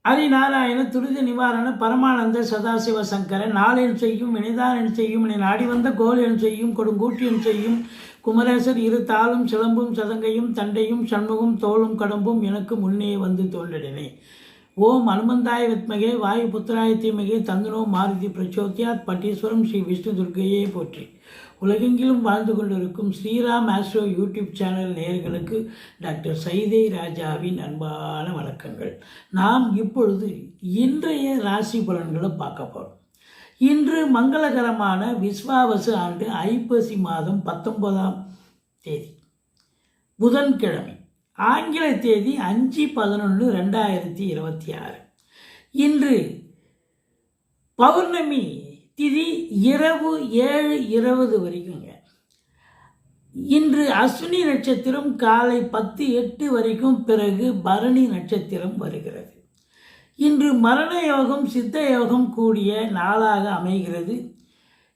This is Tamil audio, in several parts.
ஹரிநாராயண துரித நிவாரண பரமானந்த சதாசிவ சங்கர நாளென் செய்யும் வினைதான் செய்யும் என நாடி வந்த கோல் என் செய்யும் கொடுங்கூட்டியன் செய்யும் குமரேசர் இரு தாளும் சிலம்பும் சதங்கையும் தண்டையும் சண்முகம் தோளும் கடம்பும் எனக்கு முன்னே வந்து தோன்றினே. ஓம் அனுமந்தாய வித்மகே வாயு புத்திராய தீமகே தந்தனோ மாருதி பிரச்சோத்தியாத் பட்டீஸ்வரம் ஸ்ரீ விஷ்ணு துர்க்கையே போற்றி. உலகெங்கிலும் வாழ்ந்து கொண்டிருக்கும் ஸ்ரீராம் ஆஸ்ட்ரோ யூடியூப் சேனல் நேயர்களுக்கு டாக்டர் சைதை ராஜாவின் அன்பான வணக்கங்கள். நாம் இப்பொழுது இன்றைய ராசி பலன்களை பார்க்க போகிறோம். இன்று மங்களகரமான விஸ்வாவசு ஆண்டு ஐப்பசி மாதம் 19ஆம் தேதி புதன்கிழமை, ஆங்கில தேதி 5/11/2026. இன்று பௌர்ணமி திதி இரவு 7:20 வரைக்குங்க. இன்று அஸ்வினி நட்சத்திரம் காலை 10:08 வரைக்கும், பிறகு பரணி நட்சத்திரம் வருகிறது. இன்று மரண யோகம் சித்த யோகம் கூடிய நாளாக அமைகிறது.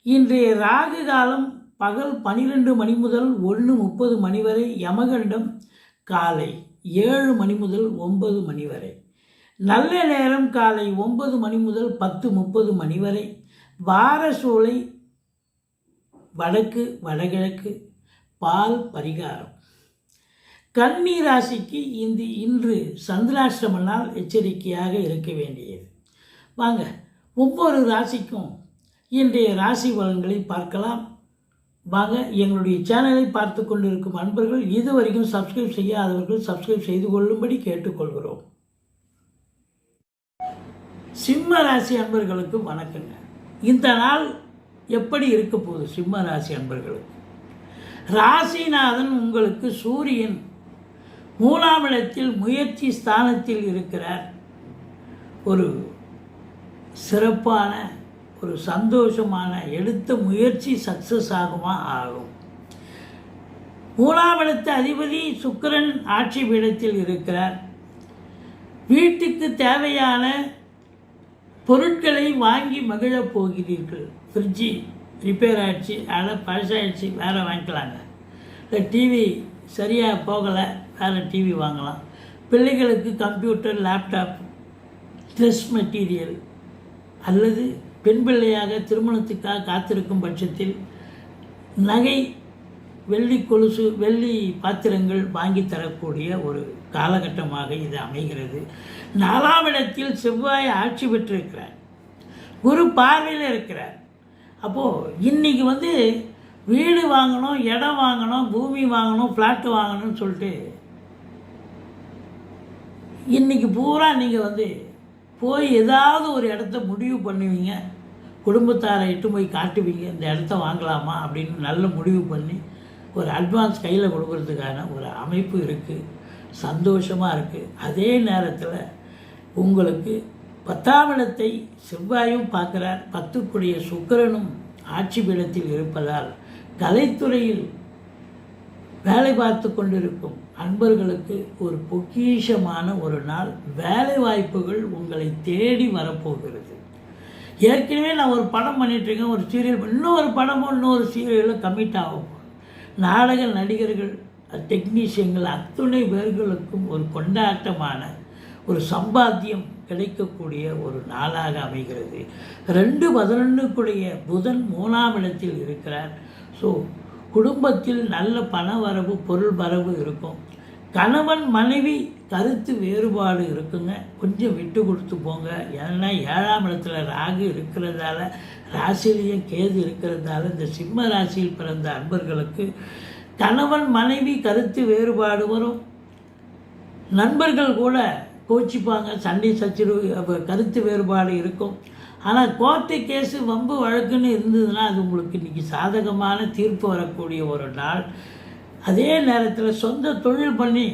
இன்றைய ராகு காலம் பகல் 12 மணி முதல் 1:30 மணி வரை, யமகண்டம் காலை 7 மணி முதல் 9 மணி வரை, நல்ல நேரம் காலை 9 மணி முதல் 10:30 மணி வரை, வாரசூலை வடக்கு வடகிழக்கு, பால் பரிகாரம். கன்னி ராசிக்கு இன்று சந்திராஷ்டம நாள், எச்சரிக்கையாக இருக்க வேண்டியது. வாங்க ஒவ்வொரு ராசிக்கும் இன்றைய ராசி பலன்களை பார்க்கலாம். வாங்க, எங்களுடைய சேனலை பார்த்து கொண்டிருக்கும் அன்பர்கள் இதுவரைக்கும் சப்ஸ்கிரைப் செய்யாதவர்கள் சப்ஸ்கிரைப் செய்து கொள்ளும்படி கேட்டுக்கொள்கிறோம். சிம்ம ராசி அன்பர்களுக்கு வணக்கங்க. இந்த நாள் எப்படி இருக்க போகுது? சிம்ம ராசி அன்பர்களுக்கு ராசிநாதன் உங்களுக்கு சூரியன் 3ஆம் இடத்தில் முயற்சி ஸ்தானத்தில் இருக்கிறார். ஒரு சிறப்பான ஒரு சந்தோஷமான எடுத்த முயற்சி சக்சஸ் ஆகும். 3ஆம் இடத்து அதிபதி சுக்கிரன் ஆட்சி பீடத்தில் இருக்கிறார். வீட்டுக்கு தேவையான பொருட்களை வாங்கி மகிழப் போகிறீர்கள். ஃப்ரிட்ஜி ரிப்பேர் ஆகிடுச்சு, அதெல்லாம் பழசாயிடுச்சு, வேறு வாங்கிக்கலாங்க. இல்லை டிவி சரியாக போகலை, வேறு டிவி வாங்கலாம். பிள்ளைகளுக்கு கம்ப்யூட்டர், லேப்டாப், ட்ரெஸ் மெட்டீரியல், அல்லது பெண் பிள்ளையாக திருமணத்துக்காக காத்திருக்கும் பட்சத்தில் நகை, வெள்ளி கொலுசு, வெள்ளி பாத்திரங்கள் வாங்கி தரக்கூடிய ஒரு காலகட்டமாக இது அமைகிறது. 4ஆம் இடத்தில் செவ்வாய் ஆட்சி பெற்றிருக்கிறார். குரு பார்வையில் இருக்கிறார். அப்போது இன்றைக்கி வீடு வாங்கணும், இடம் வாங்கணும், பூமி வாங்கணும், ஃப்ளாட்டு வாங்கணும்னு சொல்லிட்டு இன்றைக்கி பூரா நீங்கள் போய் ஏதாவது ஒரு இடத்த முடிவு பண்ணுவீங்க. குடும்பத்தாரை இட்டு போய் காட்டுவீங்க, இந்த இடத்த வாங்கலாமா அப்படின்னு நல்ல முடிவு பண்ணி ஒரு அட்வான்ஸ் கையில் கொடுக்கறதுக்கான ஒரு அமைப்பு இருக்குது. சந்தோஷமாக இருக்குது. அதே நேரத்தில் உங்களுக்கு 10ஆம் இடத்தை செவ்வாயும் பார்க்குறார். 10க்குடைய சுக்கிரனும் ஆட்சி பீடத்தில் இருப்பதால் கலைத்துறையில் வேலை பார்த்து கொண்டிருக்கும் அன்பர்களுக்கு ஒரு பொக்கிஷமான ஒரு நாள். வேலை வாய்ப்புகள் உங்களை தேடி வரப்போகிறது. ஏற்கனவே நான் ஒரு படம் பண்ணிகிட்ருக்கேன், ஒரு சீரியல், இன்னொரு படமும் இன்னொரு சீரியலும் கமிட் ஆகும். நாடக நடிகர்கள், டெக்னீஷியன்கள் அத்துணை பேர்களுக்கும் ஒரு கொண்டாட்டமான ஒரு சம்பாத்தியம் கிடைக்கக்கூடிய ஒரு நாளாக அமைகிறது. 2/11 புதன் 3ஆம் இடத்தில் இருக்கிறார். ஸோ குடும்பத்தில் நல்ல பண வரவு, பொருள் வரவு இருக்கும். கணவன் மனைவி கருத்து வேறுபாடு இருக்குங்க, கொஞ்சம் விட்டு கொடுத்து போங்க. ஏன்னா 7ஆம் இடத்துல ராகு இருக்கிறதால, ராசியிலேயும் கேது இருக்கிறதால, இந்த சிம்ம ராசியில் பிறந்த அன்பர்களுக்கு கணவன் மனைவி கருத்து வேறுபாடு வரும். நண்பர்கள் கூட கோச்சிப்பாங்க, சண்டை சச்சரவு, கருத்து வேறுபாடு இருக்கும். ஆனால் கோர்ட்டு கேஸு, வம்பு வழக்குன்னு இருந்ததுன்னா அது உங்களுக்கு இன்றைக்கி சாதகமான தீர்ப்பு வரக்கூடிய ஒரு நாள். அதே நேரத்தில் சொந்த தொழில் பண்ணி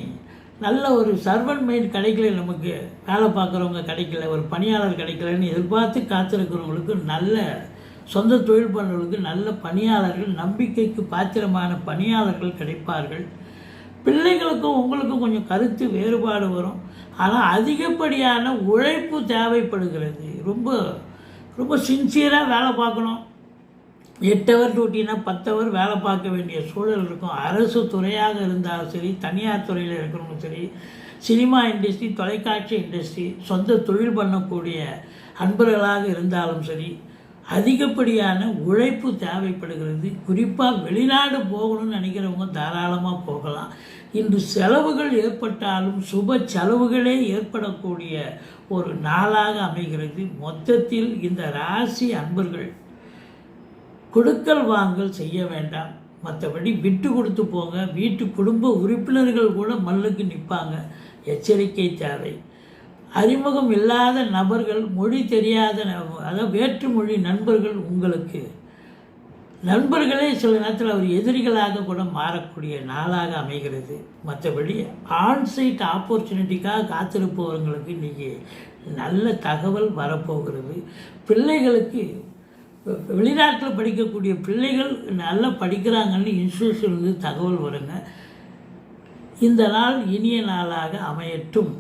நல்ல ஒரு சர்வன்ட் மெய்ட் கிடைக்கல, நமக்கு வேலை பார்க்குறவங்க கிடைக்கல, ஒரு பணியாளர் கிடைக்கலன்னு எதிர்பார்த்து காத்திருக்கிறவங்களுக்கு நல்ல சொந்த தொழில் பண்ணுறவங்களுக்கு நல்ல பணியாளர்கள், நம்பிக்கைக்கு பாத்திரமான பணியாளர்கள் கிடைப்பார்கள். பிள்ளைகளுக்கும் உங்களுக்கும் கொஞ்சம் கருத்து வேறுபாடு வரும். ஆனால் அதிகப்படியான உழைப்பு தேவைப்படுகிறது. ரொம்ப ரொம்ப சின்சியராக வேலை பார்க்கணும். 8 ஹவர் டியூட்டினா 10 ஹவர் வேலை பார்க்க வேண்டிய சூழல் இருக்கும். அரசு துறையாக இருந்தாலும் சரி, தனியார் துறையில் இருக்கிறவங்களும் சரி, சினிமா இண்டஸ்ட்ரி, தொலைக்காட்சி இண்டஸ்ட்ரி, சொந்த தொழில் பண்ணக்கூடிய அன்பர்களாக இருந்தாலும் சரி, அதிகப்படியான உழைப்பு தேவைப்படுகிறது. குறிப்பாக வெளிநாடு போகணும்னு நினைக்கிறவங்க தாராளமாக போகலாம். இன்று செலவுகள் ஏற்பட்டாலும் சுப செலவுகளே ஏற்படக்கூடிய ஒரு நாளாக அமைகிறது. மொத்தத்தில் இந்த ராசி அன்பர்கள் கொடுக்கல் வாங்கல் செய்ய வேண்டாம். மற்றபடி விட்டு கொடுத்து போங்க. வீட்டு குடும்ப உறுப்பினர்கள் கூட மல்லுக்கு நிற்பாங்க. எச்சரிக்கை தேவை. அறிமுகம் இல்லாத நபர்கள், மொழி தெரியாத அதாவது வேற்று மொழி நண்பர்கள் உங்களுக்கு நண்பர்களே சில நேரத்தில் அவர் எதிரிகளாக கூட மாறக்கூடிய நாளாக அமைகிறது. மற்றபடி ஆன்சைட் ஆப்பர்ச்சுனிட்டிக்காக காத்திருப்பவர்களுக்கு இன்றைக்கி நல்ல தகவல் வரப்போகிறது. பிள்ளைகளுக்கு வெளிநாட்டில் படிக்கக்கூடிய பிள்ளைகள் நல்லா படிக்கிறாங்கன்னு இன்ஸ்டியூஷன்லேருந்து தகவல் வருங்க. இந்த நாள் இனிய நாளாக அமையட்டும்.